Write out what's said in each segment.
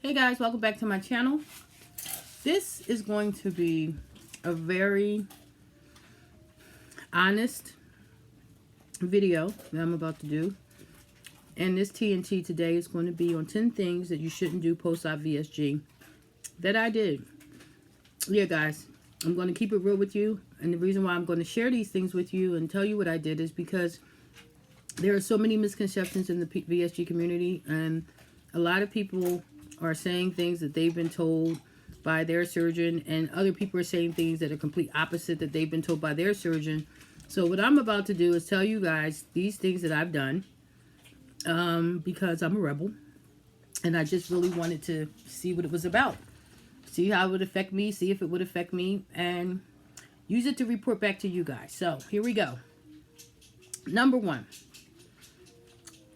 Hey guys, welcome back to my channel. This is going to be a very honest video that I'm about to do. And this TNT today is going to be on 10 things that you shouldn't do post-op VSG that I did. Yeah guys, I'm going to keep it real with you. And the reason why I'm going to share these things with you and tell you what I did is because there are so many misconceptions in the VSG community, and a lot of people are saying things that they've been told by their surgeon, and other people are saying things that are complete opposite that they've been told by their surgeon. So what I'm about to do is tell you guys these things that I've done because I'm a rebel, and I just really wanted to see what it was about, see how it would affect me, see if it would affect me, and use it to report back to you guys. So here we go. Number one,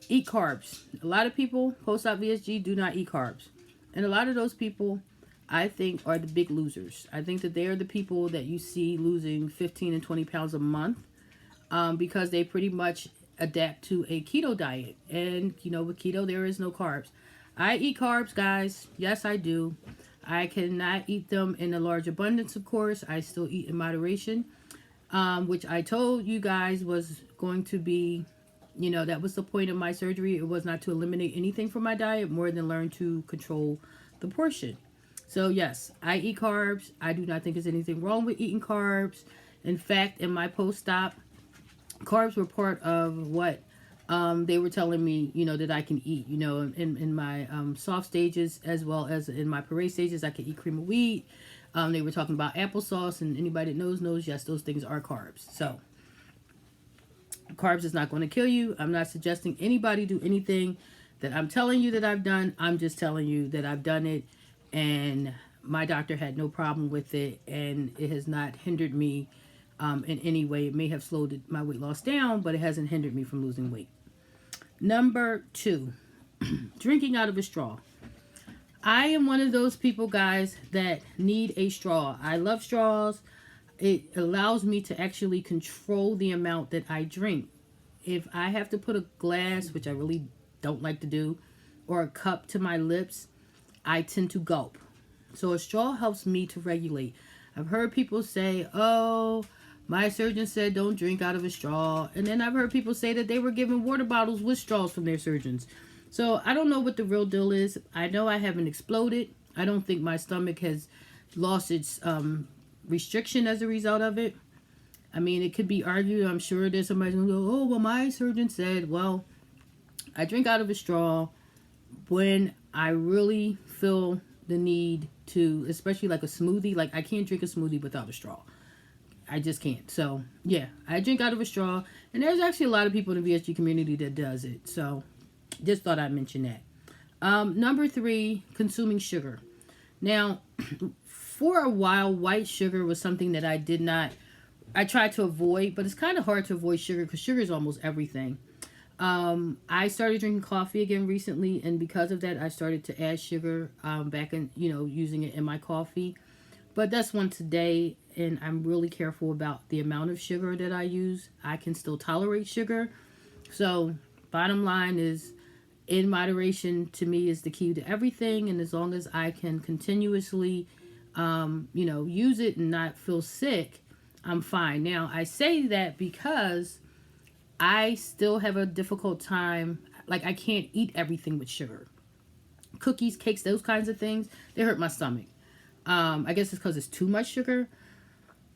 eat carbs. A lot of people post-op VSG do not eat carbs. And a lot of those people, I think, are the big losers. I think that they are the people that you see losing 15 and 20 pounds a month because they pretty much adapt to a keto diet. And, you know, with keto, there is no carbs. I eat carbs, guys. Yes, I do. I cannot eat them in a large abundance, of course. I still eat in moderation, which I told you guys was going to be, you know, that was the point of my surgery. It was not to eliminate anything from my diet, more than learn to control the portion. So yes, I eat carbs. I do not think there's anything wrong with eating carbs. In fact, in my post-op, carbs were part of what they were telling me, you know, that I can eat. You know, in my soft stages as well as in my parade stages, I can eat cream of wheat. They were talking about applesauce, and anybody that knows, yes, those things are carbs. So carbs is not going to kill you. I'm not suggesting anybody do anything that I'm telling you that I've done. I'm just telling you that I've done it, and my doctor had no problem with it, and it has not hindered me in any way. It may have slowed my weight loss down, but it hasn't hindered me from losing weight. Number two, drinking out of a straw. I am one of those people, guys, that need a straw. I love straws. It allows me to actually control the amount that I drink. If I have to put a glass, which I really don't like to do, or a cup to my lips, I tend to gulp. So a straw helps me to regulate. I've heard people say, oh, my surgeon said don't drink out of a straw. And then I've heard people say that they were given water bottles with straws from their surgeons. So I don't know what the real deal is. I know I haven't exploded. I don't think my stomach has lost its restriction as a result of it. I mean, it could be argued. I'm sure there's somebody who's going to go, oh, well, my surgeon said, well, I drink out of a straw when I really feel the need to, especially like a smoothie. Like, I can't drink a smoothie without a straw. I just can't. So, yeah, I drink out of a straw. And there's actually a lot of people in the VSG community that does it. So, just thought I'd mention that. Number three, consuming sugar. Now, for a while, white sugar was something that I tried to avoid, but it's kind of hard to avoid sugar because sugar is almost everything. I started drinking coffee again recently, and because of that, I started to add sugar back in, you know, using it in my coffee. But that's once a day, and I'm really careful about the amount of sugar that I use. I can still tolerate sugar. So, bottom line is, in moderation to me is the key to everything, and as long as I can continuously you know, use it and not feel sick, I'm fine. Now, I say that because I still have a difficult time. Like, I can't eat everything with sugar. Cookies, cakes, those kinds of things, they hurt my stomach. I guess it's because it's too much sugar.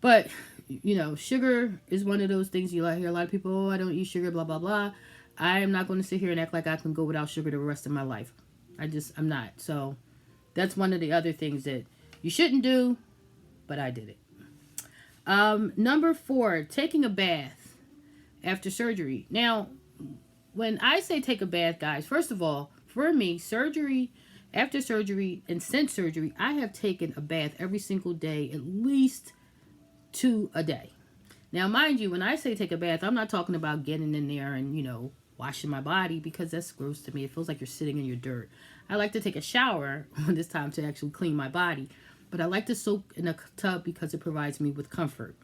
But, you know, sugar is one of those things you hear a lot of people, oh, I don't eat sugar, blah, blah, blah. I am not going to sit here and act like I can go without sugar the rest of my life. I'm not. So, that's one of the other things that you shouldn't do, but I did it. Number four, taking a bath after surgery. Now, when I say take a bath, guys, first of all, for me, surgery, after surgery, and since surgery, I have taken a bath every single day, at least 2 a day. Now, mind you, when I say take a bath, I'm not talking about getting in there and, you know, washing my body, because that's gross to me. It feels like you're sitting in your dirt. I like to take a shower when it's time to actually clean my body. But I like to soak in a tub because it provides me with comfort.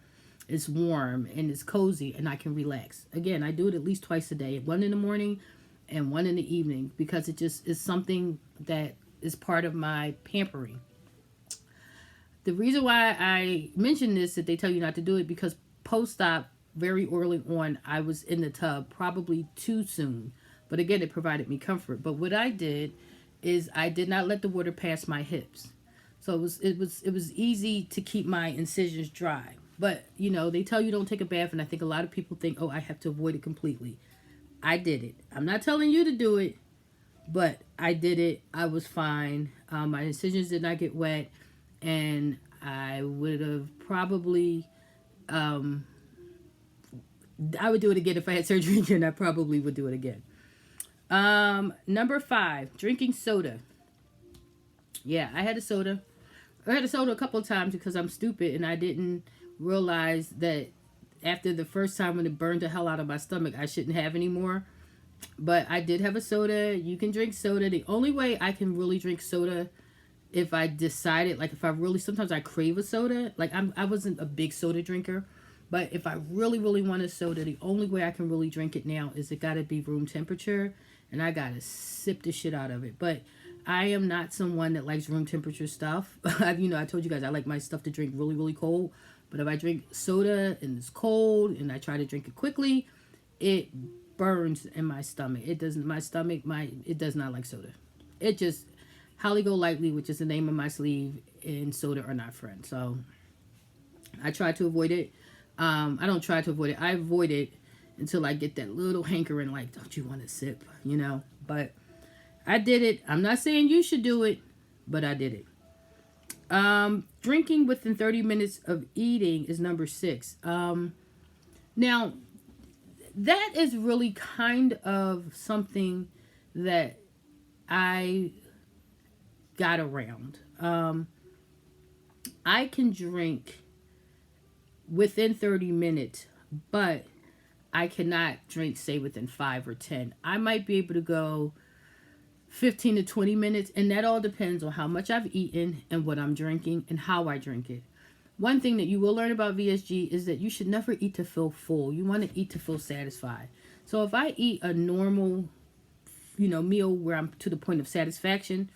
It's warm and it's cozy and I can relax. Again, I do it at least twice a day. One in the morning and one in the evening, because it just is something that is part of my pampering. The reason why I mention this, that they tell you not to do it, because post-op, very early on, I was in the tub probably too soon. But again, it provided me comfort. But what I did is I did not let the water pass my hips. So it was easy to keep my incisions dry. But, you know, they tell you don't take a bath, and I think a lot of people think, oh, I have to avoid it completely. I did it. I'm not telling you to do it, but I did it. I was fine. My incisions did not get wet, and I would have probably, I would do it again if I had surgery again. I probably would do it again. Number 5, drinking soda. Yeah, I had a soda. I had a soda a couple of times because I'm stupid and I didn't realize that after the first time when it burned the hell out of my stomach, I shouldn't have any more. But I did have a soda. You can drink soda. The only way I can really drink soda, if I decided, like if I really, sometimes I crave a soda. Like I wasn't a big soda drinker, but if I really, really want a soda, the only way I can really drink it now is it got to be room temperature, and I got to sip the shit out of it. But I am not someone that likes room temperature stuff. You know, I told you guys I like my stuff to drink really, really cold. But if I drink soda and it's cold and I try to drink it quickly, it burns in my stomach. It doesn't, my stomach, it does not like soda. It just, Holly Go Lightly, which is the name of my sleeve, and soda are not friends. So I try to avoid it. I don't try to avoid it. I avoid it until I get that little hankering, like, don't you want to sip, you know? But I did it. I'm not saying you should do it, but I did it. Drinking within 30 minutes of eating is number 6. Now, that is really kind of something that I got around. I can drink within 30 minutes, but I cannot drink, say, within 5 or 10. I might be able to go 15 to 20 minutes, and that all depends on how much I've eaten and what I'm drinking and how I drink it. One thing that you will learn about VSG is that you should never eat to feel full. You want to eat to feel satisfied. So if I eat a normal, you know, meal where I'm to the point of satisfaction,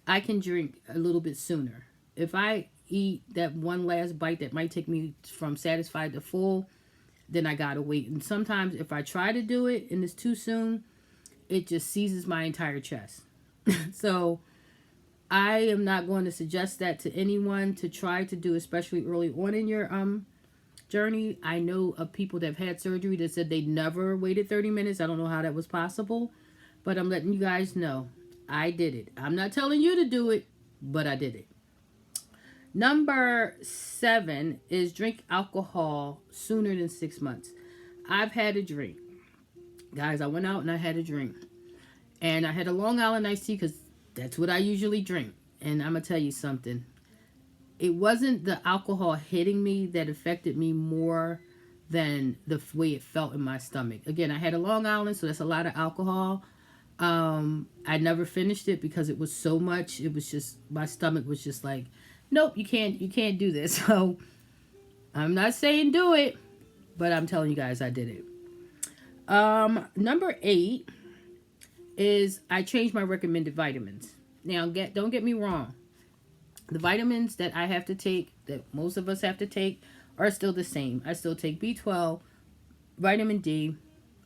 I can drink a little bit sooner. If I eat that one last bite that might take me from satisfied to full, then I gotta wait. And sometimes if I try to do it and it's too soon, it just seizes my entire chest. So I am not going to suggest that to anyone to try to do, especially early on in your journey. I know of people that have had surgery that said they never waited 30 minutes. I don't know how that was possible, but I'm letting you guys know I did it. I'm not telling you to do it, but I did it. Number 7 is drink alcohol sooner than 6 months. I've had a drink. Guys, I went out and I had a drink. And I had a Long Island iced tea because that's what I usually drink. And I'm going to tell you something. It wasn't the alcohol hitting me that affected me more than the way it felt in my stomach. Again, I had a Long Island, so that's a lot of alcohol. I never finished it because it was so much. It was just, my stomach was just like, nope, you can't do this. So I'm not saying do it, but I'm telling you guys I did it. Number 8 is I changed my recommended vitamins. Now, don't get me wrong. The vitamins that I have to take, that most of us have to take, are still the same. I still take B12, vitamin D,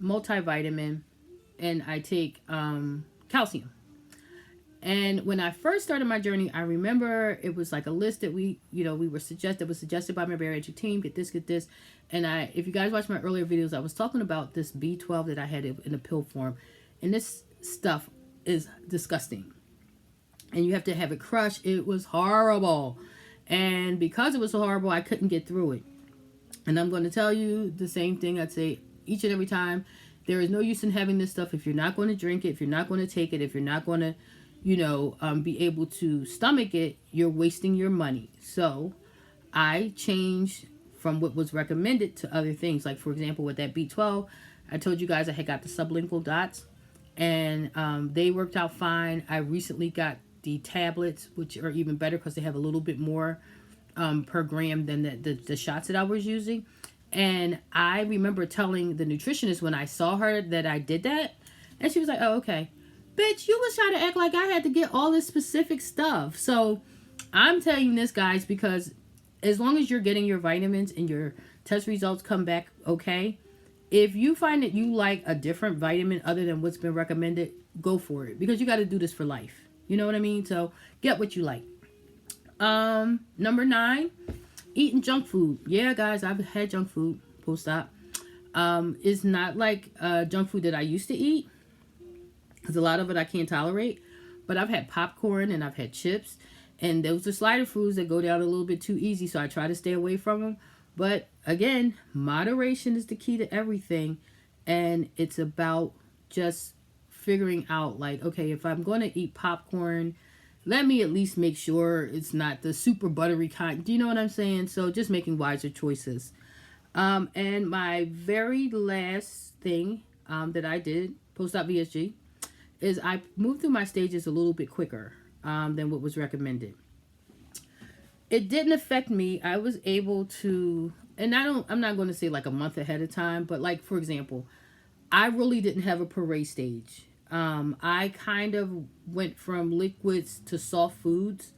multivitamin, and I take calcium. And when I first started my journey, I remember it was like a list that we were suggested by my bariatric team, get this. And if you guys watch my earlier videos, I was talking about this B12 that I had in a pill form. And this stuff is disgusting. And you have to have it crushed. It was horrible. And because it was so horrible, I couldn't get through it. And I'm going to tell you the same thing I'd say each and every time. There is no use in having this stuff if you're not going to drink it, if you're not going to take it, if you're not going to be able to stomach it, you're wasting your money. So I changed from what was recommended to other things. Like, for example, with that B12, I told you guys I had got the sublingual dots, and they worked out fine. I recently got the tablets, which are even better because they have a little bit more per gram than the shots that I was using. And I remember telling the nutritionist when I saw her that I did that, and she was like, oh, okay. Bitch, you was trying to act like I had to get all this specific stuff. So I'm telling you this, guys, because as long as you're getting your vitamins and your test results come back okay, if you find that you like a different vitamin other than what's been recommended, go for it, because you got to do this for life. You know what I mean? So get what you like. Number 9, eating junk food. Yeah, guys, I've had junk food post-op. It's not like junk food that I used to eat, because a lot of it I can't tolerate. But I've had popcorn and I've had chips, and those are slider foods that go down a little bit too easy, so I try to stay away from them. But again, moderation is the key to everything, and it's about just figuring out, like, okay, if I'm going to eat popcorn, let me at least make sure it's not the super buttery kind. Do you know what I'm saying? So just making wiser choices. And my very last thing that I did post-op VSG is I moved through my stages a little bit quicker than what was recommended. It didn't affect me. I was able to, and I'm not going to say like a month ahead of time, but like, for example, I really didn't have a parade stage. I kind of went from liquids to soft foods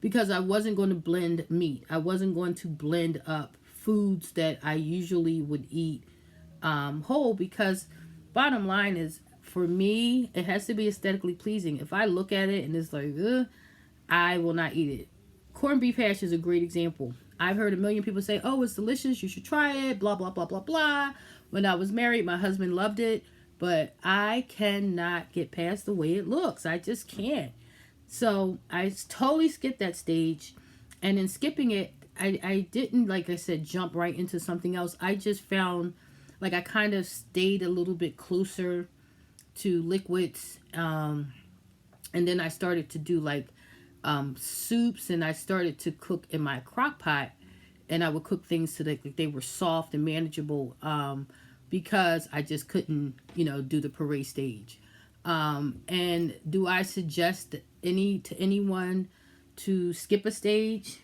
because I wasn't going to blend meat. I wasn't going to blend up foods that I usually would eat whole, because bottom line is, for me, it has to be aesthetically pleasing. If I look at it and it's like, ugh, I will not eat it. Corned beef hash is a great example. I've heard a million people say, oh, it's delicious, you should try it, blah, blah, blah, blah, blah. When I was married, my husband loved it, but I cannot get past the way it looks. I just can't. So I totally skipped that stage. And in skipping it, I didn't, like I said, jump right into something else. I just found, like, I kind of stayed a little bit closer to liquids. And then I started to do, like, soups, and I started to cook in my crock pot, and I would cook things so that they were soft and manageable, because I just couldn't, do the parade stage. And do I suggest anyone to skip a stage?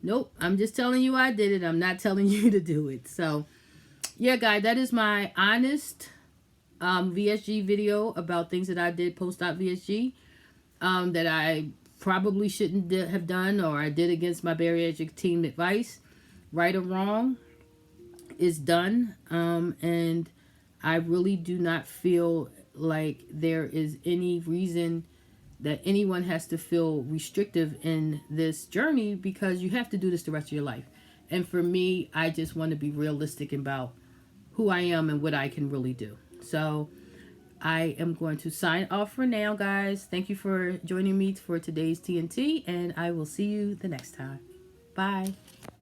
Nope. I'm just telling you I did it. I'm not telling you to do it. So yeah, guys, that is my honest VSG video about things that I did post-op VSG that I probably shouldn't have done, or I did against my bariatric team advice. Right or wrong is done, and I really do not feel like there is any reason that anyone has to feel restrictive in this journey, because you have to do this the rest of your life. And for me, I just want to be realistic about who I am and what I can really do. So I am going to sign off for now, guys. Thank you for joining me for today's TNT, and I will see you the next time. Bye.